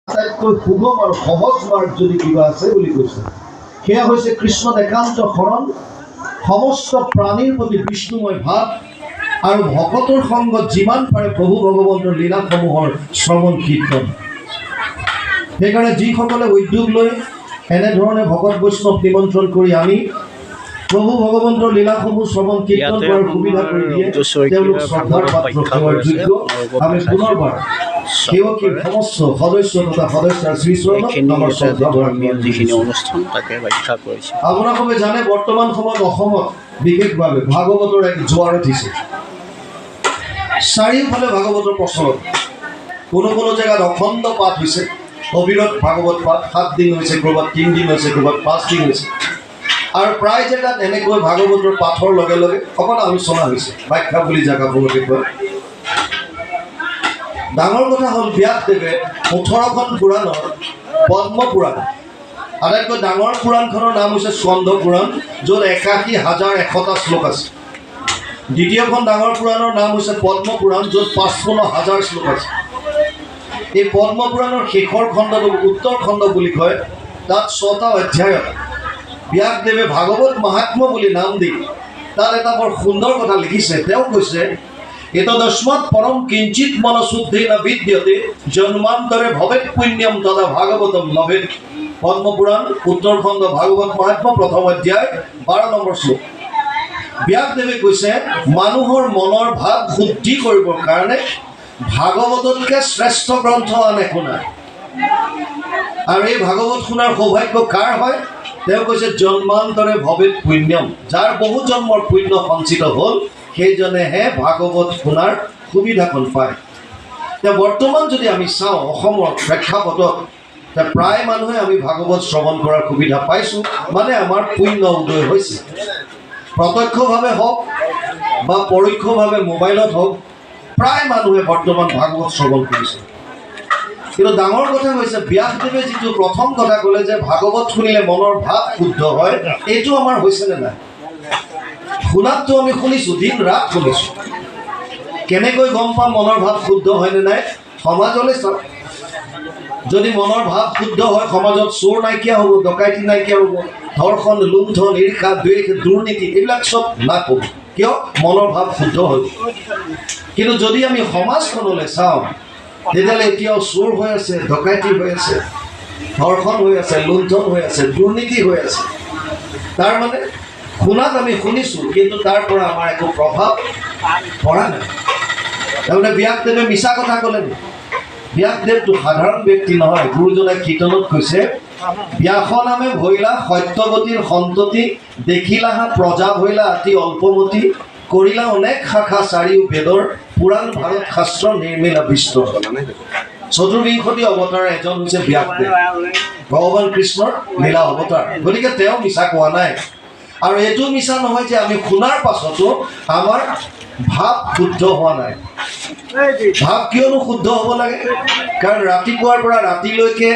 আটাইতকৈ সুগম আৰু সহজ মাৰ্গ যদি কিবা আছে বুলি কৈছে, সেয়া হৈছে কৃষ্ণত একান্ত শৰণ, সমস্ত প্ৰাণীৰ প্ৰতি বিষ্ণুময় ভাৱ আৰু ভকতৰ সংগত যিমান পাৰে প্ৰভু ভগৱন্তৰ লীলাসমূহৰ শ্ৰৱণ কীৰ্তন। সেইকাৰণে যিসকলে উদ্যোগ লৈ এনেধৰণে ভকত বৈষ্ণৱ নিমন্ত্ৰণ কৰি আনি প্ৰভু ভগৱন্তৰ লীলাসমূহ শ্ৰৱণ কীৰ্তন কৰাৰ সুবিধা কৰি দিয়ে, তেওঁলোক শ্ৰদ্ধাৰ পাত্ৰ সেৱাৰ যোগ্য। আমি পুনৰবাৰ সেৱকীৰ সমস্ত সদস্য তথা সদস্যাৰ শ্ৰীচৰণত আমাৰ শ্ৰদ্ধা যিখিনি অনুষ্ঠান তাকে ব্যাখ্যা কৰিছে। আপোনালোকে জানে বৰ্তমান সময়ত অসমত বিশেষভাৱে ভাগৱতৰ এক জোৱাৰ উঠিছে। চাৰিওফালে ভাগৱতৰ প্ৰচলন, কোনো কোনো জেগাত অখণ্ড পাঠ হৈছে, অবিৰত ভাগৱত পাঠ 7 দিন হৈছে, ক'ৰবাত 3 দিন হৈছে, ক'ৰবাত 5 দিন হৈছে, আৰু প্ৰায় জেগাত এনেকৈ ভাগৱতৰ পাঠৰ লগে লগে অকণ আলোচনা হৈছে, ব্যাখ্যা বুলি জেগাবোৰকে কয়। ডাঙৰ কথা হ'ল ব্যাসদেৱে 18খন পুৰাণৰ পদ্ম পুৰাণ, আটাইতকৈ ডাঙৰ পুৰাণখনৰ নাম হৈছে স্কন্ধ পুৰাণ, য'ত 81,100টা শ্লোক আছে। দ্বিতীয়খন ডাঙৰ পুৰাণৰ নাম হৈছে পদ্ম পুৰাণ, য'ত 55,000 শ্লোক আছে। এই পদ্ম পুৰাণৰ শেষৰ খণ্ডটোক উত্তৰ খণ্ড বুলি কয়। তাত 6টা অধ্যায়ত ব্যাসদেৱে ভাগৱত মহাত্ম বুলি নাম দি তাত এটা বৰ সুন্দৰ কথা লিখিছে। তেওঁ কৈছে, এতদস্মাৎ পৰম কিঞ্চিত মনশুদ্ধি ন বিদ্যতে জন্মান্তৰে ভৱেৎ পুণ্যম তদা ভাগৱতম লভেৎ। পদ্মপুৰাণ উত্তৰ খণ্ড ভাগৱত মহাত্ম প্ৰথম অধ্যায় 12 নম্বৰ শ্লোক। ব্যাসদেৱে কৈছে, মানুহৰ মনৰ ভাৱ শুদ্ধি কৰিবৰ কাৰণে ভাগৱততকৈ শ্ৰেষ্ঠ গ্ৰন্থ আন একো নাই। আৰু এই ভাগৱত শুনাৰ সৌভাগ্য কাৰ হয়? তেওঁ কৈছে, জন্মান্তৰে ভৱেৎ পুণ্যম, যাৰ বহু জন্মৰ পুণ্য সঞ্চিত হ'ল সেইজনেহে ভাগৱত শুনাৰ সুবিধাকণ পায়। এতিয়া বৰ্তমান যদি আমি চাওঁ অসমৰ প্ৰেক্ষাপটত, প্ৰায় মানুহে আমি ভাগৱত শ্ৰৱণ কৰাৰ সুবিধা পাইছোঁ, মানে আমাৰ পুণ্য উদয় হৈছে। প্ৰত্যক্ষভাৱে হওক বা পৰোক্ষভাৱে মোবাইলত হওক, প্ৰায় মানুহে বৰ্তমান ভাগৱত শ্ৰৱণ কৰিছে। কিন্তু ডাঙৰ কথা হৈছে, ব্যাসদেৱে যিটো প্ৰথম কথা ক'লে যে ভাগৱত শুনিলে মনৰ ভাৱ শুদ্ধ হয়, এইটো আমাৰ হৈছেনে নাই? শুনাততো আমি শুনিছোঁ, দিন ৰাত শুনিছোঁ। কেনেকৈ গম পাম মনৰ ভাৱ শুদ্ধ হয়নে নাই? সমাজলৈ চাওক। যদি মনৰ ভাৱ শুদ্ধ হয়, সমাজত চোৰ নাইকিয়া হ'ব, ডকাইতি নাইকিয়া হ'ব, ধৰ্ষণ, লুণ্ঠন, ঈৰ্ষা, দ্বেষ, দুৰ্নীতি এইবিলাক চব লাভ হ'ব। কিয়? মনৰ ভাৱ শুদ্ধ হ'ল। কিন্তু যদি আমি সমাজখনলৈ চাওঁ, তেতিয়াহ'লে এতিয়াও চোৰ হৈ আছে, ডকাইতি হৈ আছে, ধৰ্ষণ হৈ আছে, লুণ্ঠন হৈ আছে, দুৰ্নীতি হৈ আছে। তাৰমানে শুনাত আমি শুনিছোঁ, কিন্তু তাৰ পৰা আমাৰ একো প্ৰভাৱ পৰা নাই। তাৰমানে ব্যাসদেৱে মিছা কথা ক'লে নেকি? ব্যাসদেৱটো সাধাৰণ ব্যক্তি নহয়। গুৰুজনাই কীৰ্তনত কৈছে, ব্যাস নামে ভৈলা সত্যৱতীৰ সন্ততি, দেখিলাহা প্ৰজা ভৈলা অতি অল্পমতি, কৰিলা অনেক শাখা চাৰিও বেদৰ, পুৰাণ ভাৰত শাস্ত্ৰ নিৰ্মিলা বিস্তৰ। চতুৰ্বিংশতি অৱতাৰৰ এজন হৈছে ব্যাসদেৱ, ভগৱান কৃষ্ণৰ লীলা অৱতাৰ। গতিকে তেওঁ মিছা কোৱা নাই। আৰু এইটো মিছা নহয় যে আমি শুনাৰ পাছতো আমাৰ ভাৱ শুদ্ধ হোৱা নাই। ভাৱ কিয়নো শুদ্ধ হ'ব লাগে? কাৰণ ৰাতিপুৱাৰ পৰা ৰাতিলৈকে